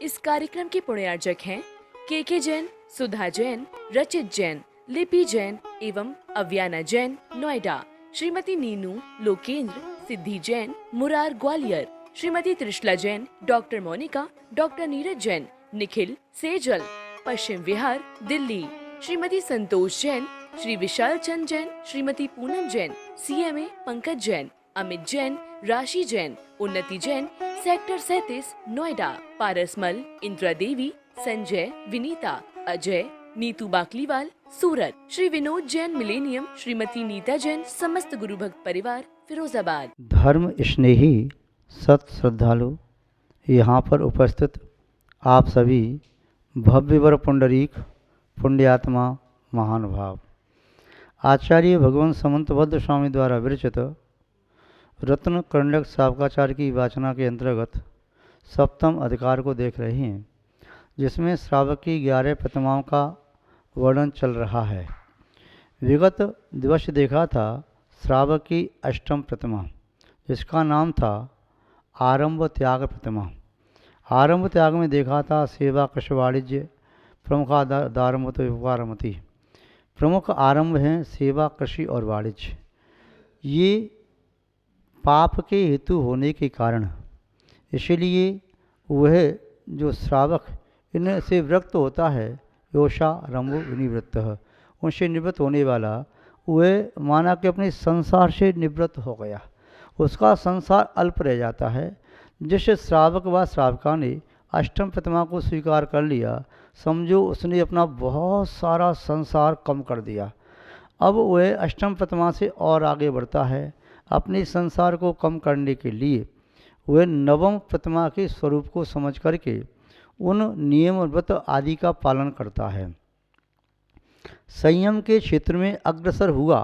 इस कार्यक्रम के पुण्यार्जक हैं के जैन, सुधा जैन, रचित जैन, लिपि जैन एवं अव्याना जैन नोएडा, श्रीमती नीनू लोकेंद्र, सिद्धि Jain Murar Gwalior, Shrimati Trishala Jain, doctor Monika, doctor Neeraj Jain, Nikhil Sejal, Paschim Vihar Delhi, Shrimati Santosh Jain, Shri Vishal Chand Jain, Shrimati Poonam Jain, CMA Pankaj Jain, Amit Jain, राशि जैन, उन्नति जैन, सेक्टर 37 नोएडा, पारसमल, इंदिरा देवी, संजय, विनीता, अजय, नीतू बाकलीवाल, सूरत, श्री विनोद जैन मिलेनियम, श्रीमती नीता जैन, समस्त गुरु भक्त परिवार फिरोजाबाद। धर्म स्नेही सत श्रद्धालु, यहाँ पर उपस्थित आप सभी भव्य वर पुंडरीक पुण्यात्मा महानुभाव, आचार्य भगवान समंतबद्ध स्वामी द्वारा विरचित रत्न कंडक शावकाचार्य की वाचना के अंतर्गत सप्तम अधिकार को देख रहे हैं, जिसमें श्रावक की 11 प्रतिमाओं का वर्णन चल रहा है। विगत दिवस देखा था श्रावक की अष्टम प्रतिमा, जिसका नाम था आरंभ त्याग प्रतिमा। आरंभ त्याग में देखा था सेवा कृषि वाणिज्य प्रमुखादारमत उपकारमति। प्रमुख आरंभ हैं सेवा कृषि और वाणिज्य। ये पाप के हेतु होने के कारण, इसलिए वह जो श्रावक इनसे विरक्त होता है, योषा रंभो विनिवृत्त, उनसे निवृत्त होने वाला, वह माना कि अपने संसार से निवृत्त हो गया, उसका संसार अल्प रह जाता है। जिस श्रावक व श्राविका ने अष्टम प्रतिमा को स्वीकार कर लिया, समझो उसने अपना बहुत सारा संसार कम कर दिया। अब वह अष्टम प्रतिमा से और आगे बढ़ता है। अपने संसार को कम करने के लिए वह नवम प्रतिमा के स्वरूप को समझ करके उन नियम व्रत आदि का पालन करता है। संयम के क्षेत्र में अग्रसर हुआ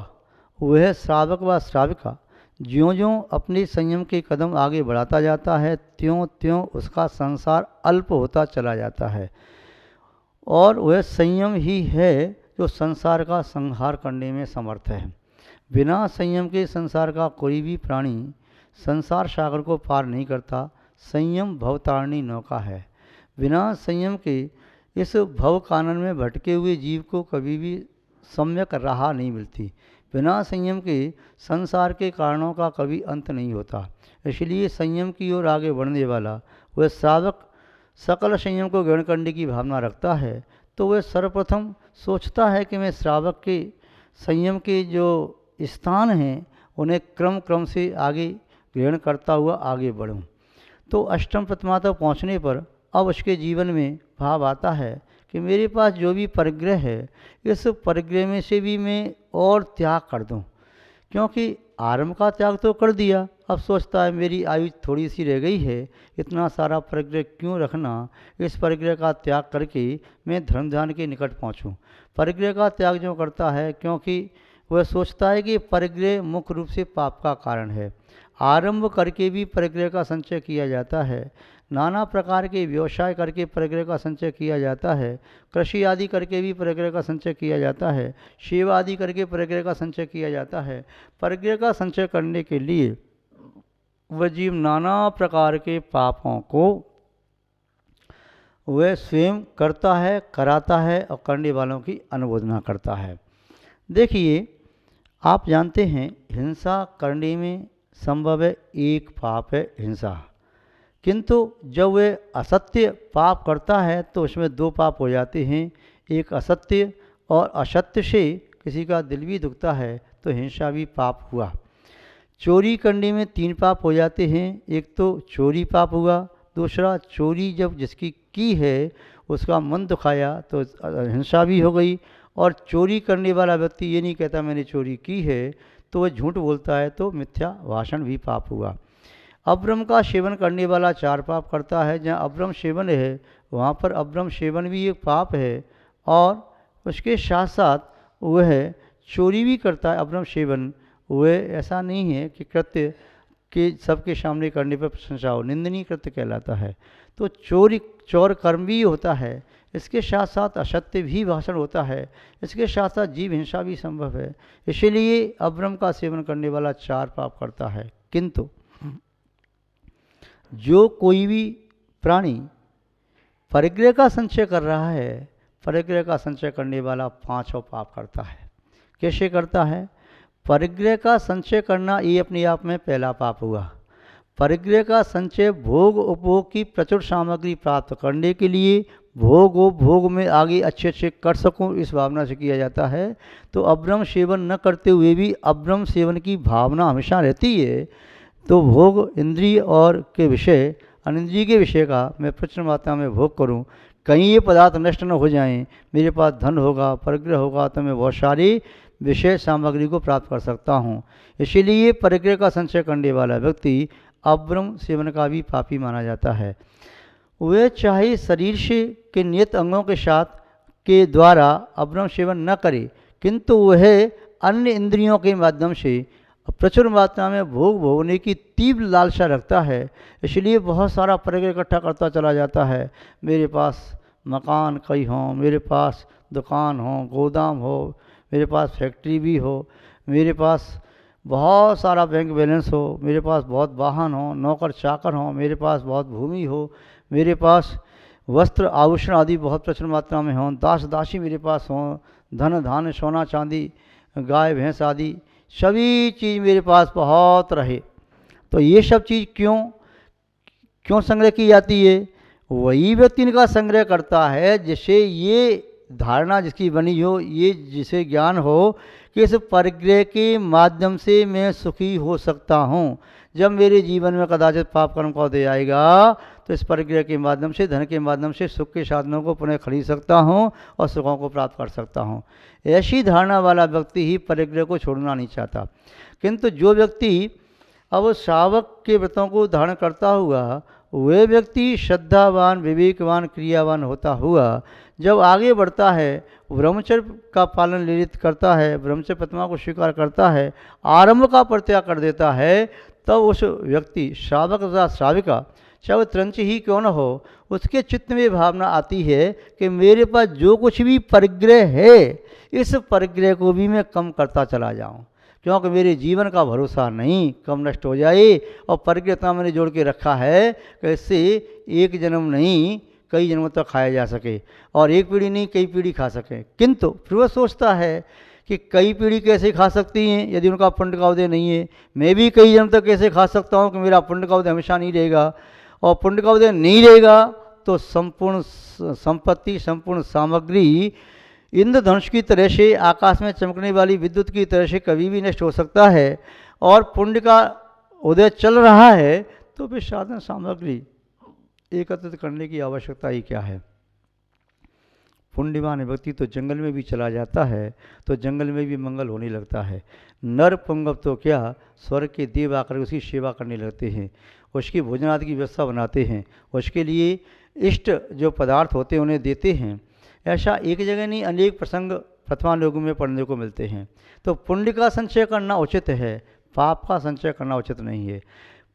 वह श्रावक व श्राविका ज्यों ज्यों अपने संयम के कदम आगे बढ़ाता जाता है, त्यों त्यों उसका संसार अल्प होता चला जाता है। और वह संयम ही है जो संसार का संहार करने में समर्थ है। बिना संयम के संसार का कोई भी प्राणी संसार सागर को पार नहीं करता। संयम भवतारिणी नौका है। बिना संयम के इस भव कानन में भटके हुए जीव को कभी भी सम्यक राह नहीं मिलती। बिना संयम के संसार के कारणों का कभी अंत नहीं होता। इसलिए संयम की ओर आगे बढ़ने वाला वह श्रावक सकल संयम को ग्रहण करने की भावना रखता है, तो वह सर्वप्रथम सोचता है कि मैं श्रावक के संयम के जो स्थान हैं उन्हें क्रम क्रम से आगे ग्रहण करता हुआ आगे बढ़ूं। तो अष्टम प्रतिमा तक पहुँचने पर अब उसके जीवन में भाव आता है कि मेरे पास जो भी परिग्रह है, इस परिग्रह में से भी मैं और त्याग कर दूं, क्योंकि आरंभ का त्याग तो कर दिया। अब सोचता है मेरी आयु थोड़ी सी रह गई है, इतना सारा परिग्रह क्यों रखना, इस परिग्रह का त्याग करके मैं धर्म ध्यान के निकट पहुंचूं। परिग्रह का त्याग जो करता है, क्योंकि वह सोचता है कि परिग्रह मुख्य रूप से पाप का कारण है। आरंभ करके भी परिग्रह का संचय किया जाता है, नाना प्रकार के व्यवसाय करके परिग्रह का संचय किया जाता है, कृषि आदि करके भी परिग्रह का संचय किया जाता है, सेवा आदि करके परिग्रह का संचय किया जाता है। परिग्रह का संचय करने के लिए वह जीव नाना प्रकार के पापों को वह स्वयं करता है, कराता है और करने वालों की अनुमोदना करता है। देखिए, आप जानते हैं हिंसा करने में संभव है एक पाप है हिंसा, किंतु जब वह असत्य पाप करता है तो उसमें दो पाप हो जाते हैं। एक असत्य और असत्य से किसी का दिल भी दुखता है तो हिंसा भी पाप हुआ। चोरी करने में 3 पाप हो जाते हैं। एक तो चोरी पाप हुआ, दूसरा चोरी जब जिसकी की है उसका मन दुखाया तो हिंसा भी हो गई। और चोरी करने वाला व्यक्ति ये नहीं कहता मैंने चोरी की है, तो वह झूठ बोलता है तो मिथ्या भाषण भी पाप हुआ। अब्रम का सेवन करने वाला 4 पाप करता है। जहाँ अब्रम सेवन है वहाँ पर अब्रम सेवन भी एक पाप है, और उसके साथ साथ वह चोरी भी करता है। अब्रम सेवन वह ऐसा नहीं है कि कृत्य के सबके सामने करने पर प्रशंसा हो, निंदनीय कृत्य कहलाता है। तो चोर कर्म भी होता है, इसके साथ साथ असत्य भी भाषण होता है, इसके साथ साथ जीव हिंसा भी संभव है। इसीलिए अब्रम का सेवन करने वाला 4 पाप करता है। किंतु जो कोई भी प्राणी परिग्रह का संचय कर रहा है, परिग्रह का संचय करने वाला पांचों पाप करता है। कैसे करता है? परिग्रह का संचय करना ये अपने आप में पहला पाप हुआ। परिग्रह का संचय भोग उपभोग की प्रचुर सामग्री प्राप्त करने के लिए, भोग उपभोग में आगे अच्छे अच्छे कर सकूं इस भावना से किया जाता है। तो अब्रह्म सेवन न करते हुए भी अब्रह्म सेवन की भावना हमेशा रहती है। तो भोग इंद्रिय और के विषय, अनिंद्रिय के विषय का मैं प्रचुर मात्रा में भोग करूं, कहीं ये पदार्थ नष्ट न हो जाएं, मेरे पास धन होगा, परिग्रह होगा तो मैं बहुत सारी विषय सामग्री को प्राप्त कर सकता हूं। इसीलिए परिग्रह का संचय करने वाला व्यक्ति अब्रह्म सेवन का भी पापी माना जाता है। वह चाहे शरीर से के नियत अंगों के साथ के द्वारा अब्रह्म सेवन न करे, किंतु वह अन्य इंद्रियों के माध्यम से प्रचुर मात्रा में भोग भोगने की तीव्र लालसा रखता है। इसलिए बहुत सारा परिग्रह इकट्ठा करता चला जाता है। मेरे पास मकान कई हों, मेरे पास दुकान हो, गोदाम हो, मेरे पास फैक्ट्री भी हो, मेरे पास बहुत सारा बैंक बैलेंस हो, मेरे पास बहुत वाहन हो, नौकर चाकर हो, मेरे पास बहुत भूमि हो, मेरे पास वस्त्र आभूषण आदि बहुत प्रचुर मात्रा में हों, दास दासी मेरे पास हों, धन धान्य सोना चांदी गाय भैंस आदि सभी चीज़ मेरे पास बहुत रहे। तो ये सब चीज़ क्यों संग्रह की जाती है? वही व्यक्ति इनका संग्रह करता है जिससे ये धारणा जिसकी बनी हो, ये जिसे ज्ञान हो कि इस परिग्रह के माध्यम से मैं सुखी हो सकता हूँ। जब मेरे जीवन में कदाचित पाप कर्म का उदय आएगा तो इस परिग्रह के माध्यम से, धन के माध्यम से सुख के साधनों को पुनः खरीद सकता हूँ और सुखों को प्राप्त कर सकता हूँ। ऐसी धारणा वाला व्यक्ति ही परिग्रह को छोड़ना नहीं चाहता। किंतु जो व्यक्ति अब श्रावक के व्रतों को धारण करता हुआ, वह व्यक्ति श्रद्धावान, विवेकवान, क्रियावान होता हुआ जब आगे बढ़ता है, ब्रह्मचर्य का पालन नियमित करता है, ब्रह्मचर्य प्रतिमा को स्वीकार करता है, आरंभ का परित्याग कर देता है, तब उस व्यक्ति श्रावक तथा श्राविका चाहे वह त्रंच ही क्यों न हो, उसके चित्त में भावना आती है कि मेरे पास जो कुछ भी परिग्रह है, इस परिग्रह को भी मैं कम करता चला जाऊं, क्योंकि मेरे जीवन का भरोसा नहीं, कम नष्ट हो जाए। और परिग्रह इतना मैंने जोड़ के रखा है कि इससे एक जन्म नहीं कई जन्मों तक खाया जा सके, और एक पीढ़ी नहीं कई पीढ़ी खा सके। किंतु फिर वह सोचता है कि कई पीढ़ी कैसे खा सकती हैं यदि उनका पुण्य का उदय नहीं है, मैं भी कई जन्म तक कैसे खा सकता हूँ कि मेरा पुण्य का उदय हमेशा नहीं रहेगा। और पुण्य का उदय नहीं रहेगा तो संपूर्ण संपत्ति, संपूर्ण सामग्री इंद्रधनुष की तरह से, आकाश में चमकने वाली विद्युत की तरह से कभी भी नष्ट हो सकता है। और पुण्य का उदय चल रहा है तो फिर साधन सामग्री एकत्रित करने की आवश्यकता ही क्या है। पुण्यवान व्यक्ति तो जंगल में भी चला जाता है तो जंगल में भी मंगल होने लगता है। नर पुंगव तो क्या, स्वर्ग के देव आकर उसकी सेवा करने लगते हैं, उसकी भोजन आदि की व्यवस्था बनाते हैं, उसके लिए इष्ट जो पदार्थ होते हैं उन्हें देते हैं। ऐसा एक जगह नहीं, अनेक प्रसंग प्रथमा लोगों में पढ़ने को मिलते हैं। तो पुण्य का संचय करना उचित है, पाप का संचय करना उचित नहीं है।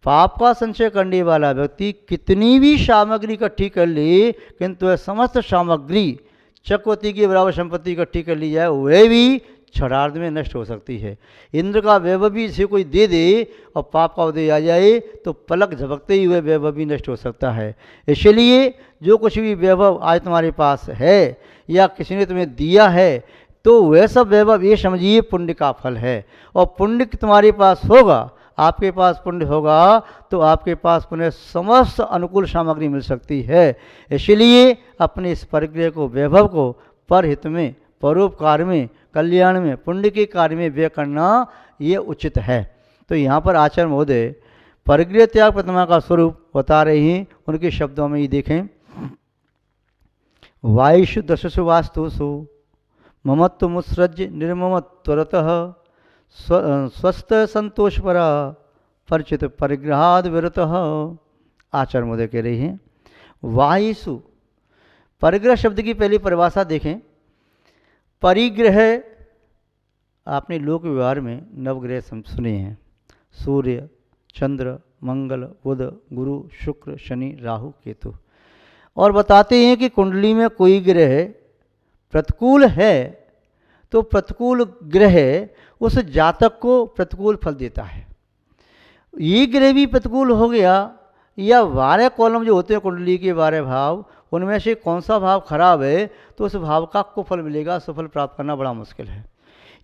पाप का संचय करने वाला व्यक्ति कितनी भी सामग्री इकट्ठी कर ले, किंतु वह समस्त सामग्री चक्रवर्ती की बराबर संपत्ति इकट्ठी कर ली जाए, वह भी क्षणार्ध में नष्ट हो सकती है। इंद्र का वैभव भी इसे कोई दे दे और पाप का उदय आ जाए तो पलक झपकते ही वह वैभव भी नष्ट हो सकता है। इसलिए जो कुछ भी वैभव आज तुम्हारे पास है या किसी ने तुम्हें दिया है, तो वह सब वैभव ये समझिए पुण्य का फल है। और पुण्य तुम्हारे पास होगा, आपके पास पुण्य होगा तो आपके पास पुण्य समस्त अनुकूल सामग्री मिल सकती है। इसलिए अपने इस परिग्रह को, वैभव को परहित में, परोपकार में, कल्याण में, पुण्य के कार्य में व्यय करना ये उचित है। तो यहाँ पर आचार्य महोदय परिग्रह त्याग प्रतिमा का स्वरूप बता रहे हैं, उनके शब्दों में ही देखें। वायुषु दशसु वास्तुषु ममत्व मुत्सृज निर्ममत्वरतः स्वस्थ संतोष परा परिचित परिग्रहाद विरतः। आचार्य महोदय कह रहे हैं वायुषु, परिग्रह शब्द की पहली परिभाषा देखें। परिग्रह आपने लोक व्यवहार में नवग्रह सुने हैं, सूर्य, चंद्र, मंगल, बुध, गुरु, शुक्र, शनि, राहु, केतु। और बताते हैं कि कुंडली में कोई ग्रह प्रतिकूल है तो प्रतिकूल ग्रह उस जातक को प्रतिकूल फल देता है। ये ग्रह भी प्रतिकूल हो गया, या 12 कॉलम जो होते हैं कुंडली के 12 भाव, उनमें से कौन सा भाव खराब है तो उस भाव का कुफल मिलेगा, सुफल प्राप्त करना बड़ा मुश्किल है।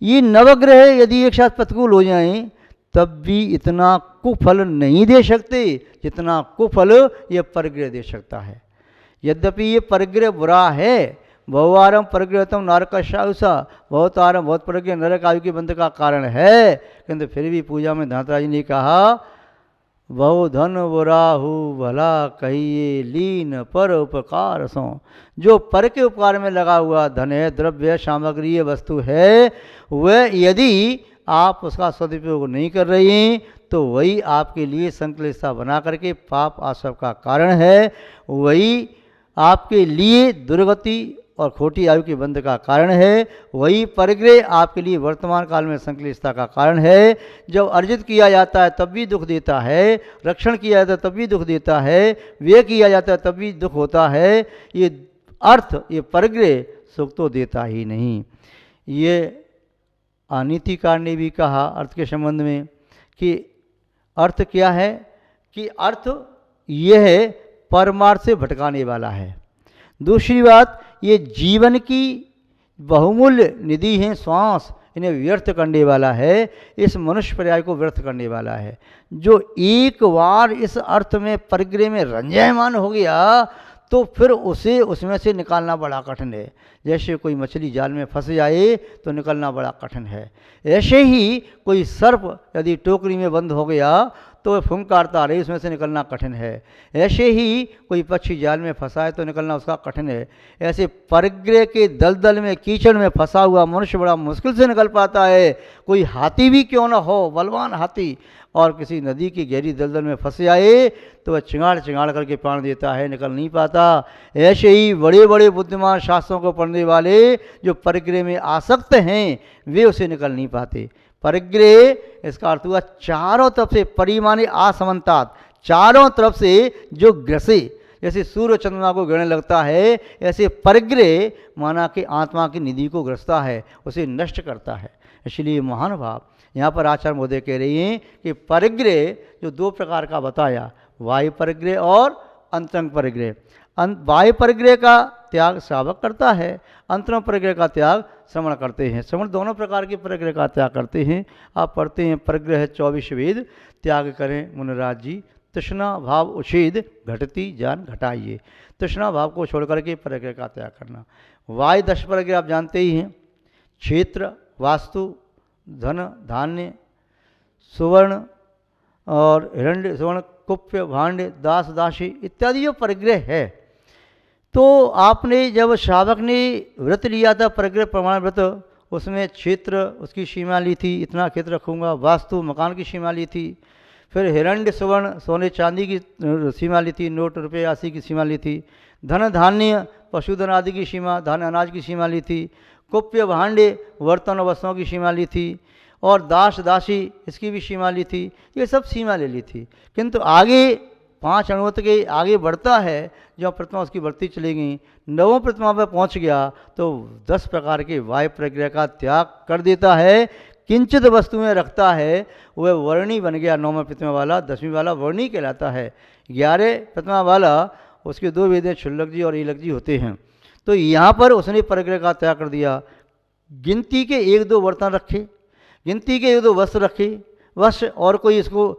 ये नवग्रह यदि एक साथ प्रतिकूल हो जाएं तब भी इतना कुफल नहीं दे सकते जितना कुफल ये परिग्रह दे सकता है। यद्यपि ये परिग्रह बुरा है, बहुवारम परिग्रहतम नारकाशायुषा, बहुत आरम बहुत परिग्रह नरक आयु के बंध का कारण है, किंतु फिर भी पूजा में धनराज ने कहा बहु धन बुराहु भला कहिए लीन पर उपकार सो। जो पर के उपकार में लगा हुआ धन है, द्रव्य सामग्री वस्तु है, वह यदि आप उसका सदुपयोग नहीं कर रही हैं तो वही आपके लिए संकलेशता बना करके पाप आश्रव का कारण है, वही आपके लिए दुर्गति और खोटी आयु के बंध का कारण है, वही परिग्रह आपके लिए वर्तमान काल में संकलिष्टता का कारण है। जब अर्जित किया जाता है तब भी दुख देता है, रक्षण किया जाता है तब भी दुख देता है, व्यय किया जाता है तब भी दुख होता है। ये अर्थ, ये परिग्रह सुख तो देता ही नहीं। ये अनीतिकार ने भी कहा अर्थ के संबंध में कि अर्थ क्या है, कि अर्थ यह है परमार्थ से भटकाने वाला है। दूसरी बात, ये जीवन की बहुमूल्य निधि है श्वास, इन्हें व्यर्थ करने वाला है, इस मनुष्य पर्याय को व्यर्थ करने वाला है। जो एक बार इस अर्थ में परिग्रह में रंजायमान हो गया तो फिर उसे उसमें से निकालना बड़ा कठिन है। जैसे कोई मछली जाल में फंस जाए तो निकलना बड़ा कठिन है, ऐसे ही कोई सर्प यदि टोकरी में बंद हो गया तो वह फुंकारता रहे, उसमें से निकलना कठिन है। ऐसे ही कोई पक्षी जाल में फंसा है तो निकलना उसका कठिन है। ऐसे परिग्रह के दलदल में कीचड़ में फंसा हुआ मनुष्य बड़ा मुश्किल से निकल पाता है। कोई हाथी भी क्यों न हो, बलवान हाथी, और किसी नदी की गहरी दलदल में फंस जाए तो वह चिंगाड़ चिंगाड़ करके प्राण देता है, निकल नहीं पाता। ऐसे ही बड़े बड़े बुद्धिमान शास्त्रों को पढ़ने वाले जो परिग्रह में आसक्त हैं वे उसे निकल नहीं पाते। परिग्रह इसका अर्थ हुआ चारों तरफ से परिमाने असमन्तात, चारों तरफ से जो ग्रसे, जैसे सूर्य चंद्रमा को गिरने लगता है, ऐसे परिग्रह माना कि आत्मा की निधि को ग्रसता है, उसे नष्ट करता है। इसलिए महानुभाव यहाँ पर आचार्य महोदय कह रही हैं कि परिग्रह जो दो प्रकार का बताया, वायु परिग्रह और अंतरंग परिग्रह। वायु परिग्रह का त्याग श्रावक करता है, अंतरंग परिग्रह का त्याग श्रवण करते हैं। श्रवण दोनों प्रकार के परिग्रह का त्याग करते हैं। आप पढ़ते हैं परिग्रह 24 वेद, त्याग करें मुनिराज जी, तृष्णा भाव उच्छेद घटती जान घटाइए। तृष्णा भाव को छोड़ करके परिग्रह का त्याग करना। वायु 10 परिग्रह आप जानते ही हैं, क्षेत्र, वास्तु, धन, धान्य, सुवर्ण और हिरण्य, सुवर्ण, कुप्य, भांड, दास, दासी इत्यादि जो परिग्रह है। तो आपने जब श्रावक ने व्रत लिया था परिग्रह प्रमाण व्रत, उसमें क्षेत्र उसकी सीमा ली थी, इतना क्षेत्र रखूँगा, वास्तु मकान की सीमा ली थी, फिर हिरण्य सुवर्ण सोने चांदी की सीमा ली थी, नोट रुपये राशि की सीमा ली थी, धन धान्य पशुधन आदि की सीमा, धान अनाज की सीमा ली थी, कुप्य भांडे बर्तन वस्तुओं की सीमा ली थी, और दास दासी इसकी भी सीमा ली थी। ये सब सीमा ले ली थी। किंतु आगे 5 अणुवत के आगे बढ़ता है, जब प्रतिमा उसकी बढ़ती चली गई, 9वें प्रतिमा पर पहुंच गया तो 10 प्रकार के वायु परिग्रह का त्याग कर देता है, किंचित वस्तुएं रखता है, वह वर्णी बन गया। 9वें प्रतिमा वाला, 10वीं वाला वर्णी कहलाता है। 11 प्रतिमा वाला उसके 2 वेद क्षुल्लक जी और ईलक जी होते हैं। तो यहाँ पर उसने परिग्रह का त्याग कर दिया। गिनती के 1-2 बर्तन रखे, गिनती के 1-2 वस्त्र रखे, वस्त्र और कोई इसको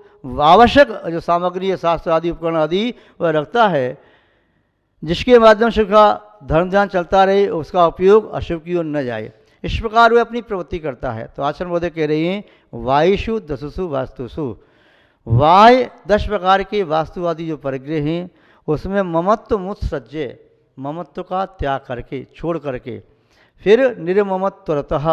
आवश्यक जो सामग्री है, शास्त्र आदि उपकरण आदि वह रखता है, जिसके माध्यम से उसका धर्म ध्यान चलता रहे, उसका उपयोग अशुभ की ओर न जाए। इस प्रकार वह अपनी प्रवृत्ति करता है। तो आचार्य महोदय कह रहे हैं वायुषु दशसु वास्तुषु, वाय 10 प्रकार के वास्तु आदि जो परिग्रह हैं उसमें ममत्व मुत्सृज्य, ममत्व का त्याग करके छोड़ करके, फिर निर्ममत्वरतः,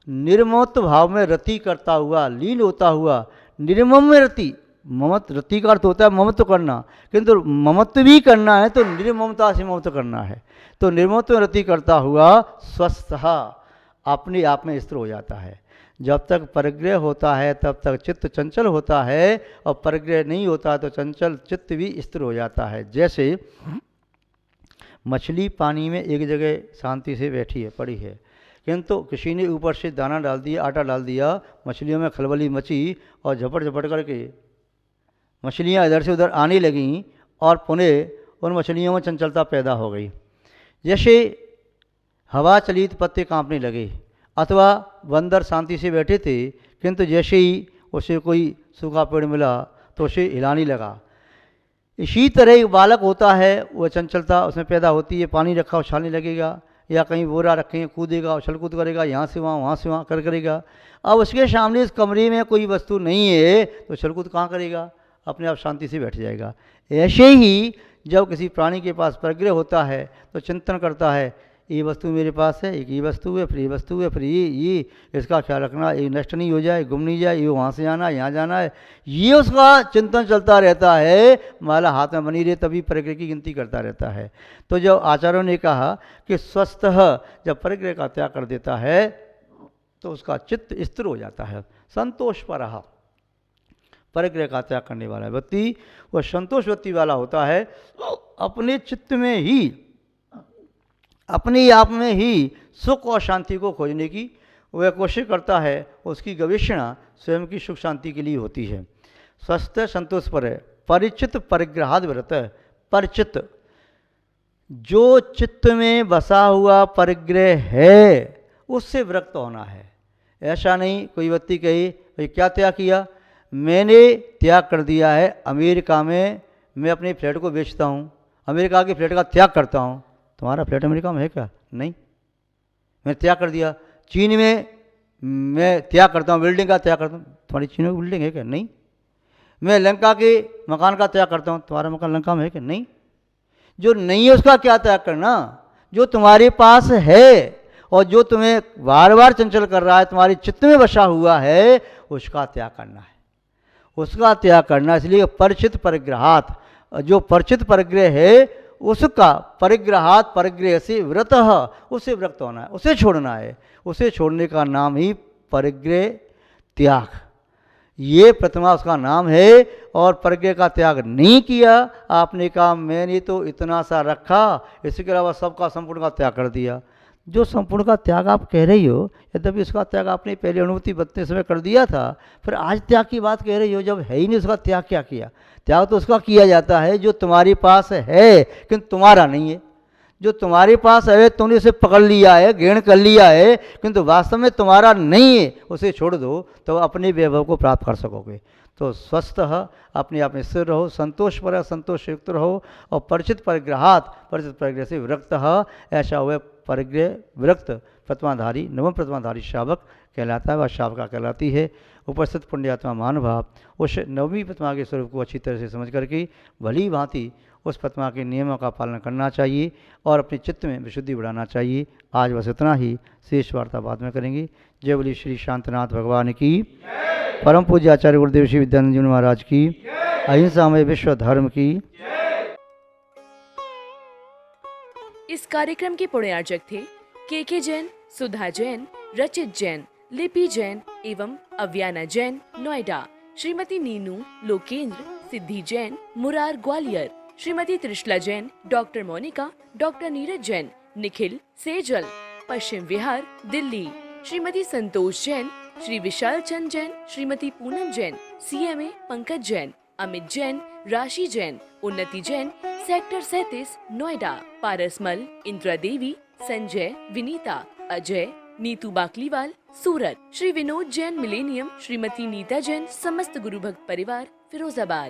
निर्ममत्व भाव में रति करता हुआ, लीन होता हुआ, निर्मम में रति, ममत्व रति का अर्थ होता है ममत्व करना, किंतु ममत्व भी करना है तो निर्ममता से ममत्व करना है। तो निर्ममत्व में रति करता हुआ स्वस्थ अपने आप में स्थिर हो जाता है। जब तक परिग्रह होता है तब तक चित्त चंचल होता है, और परिग्रह नहीं होता तो चंचल चित्त भी स्थिर हो जाता है। जैसे मछली पानी में एक जगह शांति से बैठी है, पड़ी है, किंतु किसी ने ऊपर से दाना डाल दिया, आटा डाल दिया, मछलियों में खलबली मची और झपट झपट करके मछलियाँ इधर से उधर आने लगीं और पुनः उन मछलियों में चंचलता पैदा हो गई। जैसे हवा चली तो पत्ते कांपने लगे, अथवा बंदर शांति से बैठे थे किंतु जैसे ही उसे कोई सूखा पेड़ मिला तो उसे हिलाने लगा। इसी तरह एक बालक होता है, वह चंचलता उसमें पैदा होती है। पानी रखा उछालने लगेगा, या कहीं बोरा रखें कूदेगा, उछल कूद करेगा, यहाँ से वहाँ करेगा। अब उसके सामने इस कमरे में कोई वस्तु नहीं है तो उछल कूद कहाँ करेगा, अपने आप शांति से बैठ जाएगा। ऐसे ही जब किसी प्राणी के पास परिग्रह होता है तो चिंतन करता है, ये वस्तु मेरे पास है, एक ये वस्तु है, फिर ये वस्तु है, फिर ये इसका ख्याल रखना, ये नष्ट नहीं हो जाए, गुम नहीं जाए, ये वहाँ से आना, यहाँ जाना है, ये उसका चिंतन चलता रहता है। माला हाथ में बनी रहे तभी परिग्रह की गिनती करता रहता है। तो जब आचार्यों ने कहा कि स्वस्थ जब परिग्रह का त्याग कर देता है तो उसका चित्त स्थिर हो जाता है, संतोष पर रहा। परिग्रह का त्याग करने वाला व्यक्ति वह संतोष वृत्ति वाला होता है, अपने चित्त में ही, अपने आप में ही सुख और शांति को खोजने की वह कोशिश करता है। उसकी गवेषणा स्वयं की सुख शांति के लिए होती है। स्वस्थ संतोष पर है, परिचित परिग्रहाद व्रत। परिचित, जो चित्त में बसा हुआ परिग्रह है उससे विरक्त होना है। ऐसा नहीं कोई व्यक्ति कहे भाई क्या त्याग किया, मैंने त्याग कर दिया है, अमेरिका में मैं अपने फ्लैट को बेचता हूँ, अमेरिका के फ्लैट का त्याग करता हूँ। तुम्हारा फ्लैट अमेरिका में है क्या? नहीं, मैंने त्याग कर दिया। चीन में मैं त्याग करता हूँ, बिल्डिंग का त्याग करता हूँ। तुम्हारी चीन में बिल्डिंग है क्या? नहीं। मैं लंका के मकान का त्याग करता हूँ, तुम्हारा मकान लंका में है क्या? नहीं। जो नहीं है उसका क्या त्याग करना, जो तुम्हारे पास है और जो तुम्हें बार बार चंचल कर रहा है, तुम्हारे चित्त में बसा हुआ है, उसका त्याग करना है, उसका त्याग करना। इसलिए परिचित परिग्रहात, जो परिचित परिग्रह है उसका परिग्रहात, परिग्रह से व्रत, उससे व्रत होना है, उसे छोड़ना है। उसे छोड़ने का नाम ही परिग्रह त्याग, ये प्रथमा उसका नाम है। और परिग्रह का त्याग नहीं किया, आपने कहा मैंने तो इतना सा रखा, इसके अलावा सबका संपूर्ण का त्याग कर दिया। जो संपूर्ण का त्याग आप कह रही हो, यद्यपि उसका त्याग आपने पहले अनुभूति बतने समय कर दिया था, फिर आज त्याग की बात कह रही हो। जब है ही नहीं उसका त्याग क्या किया? त्याग तो उसका किया जाता है जो तुम्हारे पास है किंतु तुम्हारा नहीं है। जो तुम्हारे पास है तुमने उसे पकड़ लिया है, ग्रहण कर लिया है, किंतु वास्तव में तुम्हारा नहीं है, उसे छोड़ दो तो अपने वैभव को प्राप्त कर सकोगे। तो स्वस्थ अपने आप में स्थिर रहो, संतोष पर संतोष युक्त रहो, और परिचित परिग्रहात, परिचित परिग्रह से विरक्त ऐसा हुआ परिग्रह विरक्त प्रतिमाधारी, नवम प्रतिमाधारी शावक कहलाता है, वह शावका कहलाती है। उपस्थित पुण्यात्मा महानुभाव उस नवमी प्रतिमा के स्वरूप को अच्छी तरह से समझ करके भली भांति उस प्रतिमा के नियमों का पालन करना चाहिए और अपने चित्त में विशुद्धि बढ़ाना चाहिए। आज बस इतना ही, शेष वार्ता बाद में करेंगे। जय बोली श्री शांतनाथ भगवान की, परम पूज्य आचार्य गुरुदेव श्री विद्यानंद जी महाराज की, अहिंसा में विश्व धर्म की। इस कार्यक्रम के पुण्यार्चक थे के जैन, सुधा जैन, रचित जैन, लिपि जैन एवं अव्याना जैन, नोएडा। श्रीमती नीनू लोकेंद्र, सिद्धि Jain, Murar Gwalior. Shrimati Trishala Jain, doctor Monika, doctor Neeraj Jain, Nikhil Sejal, Paschim Vihar, Delhi. Shrimati Santosh Jain, Shri Vishal Chand Jain, Shrimati Poonam Jain, CMA Pankaj Jain, Amit Jain, राशि जैन, उन्नति जैन, सेक्टर 37, नोएडा। पारसमल, इंदिरा देवी, संजय, विनीता, अजय, नीतू बाकलीवाल, सूरत। श्री विनोद जैन, मिलेनियम। श्रीमती नीता जैन, समस्त गुरु भक्त परिवार, फिरोजाबाद।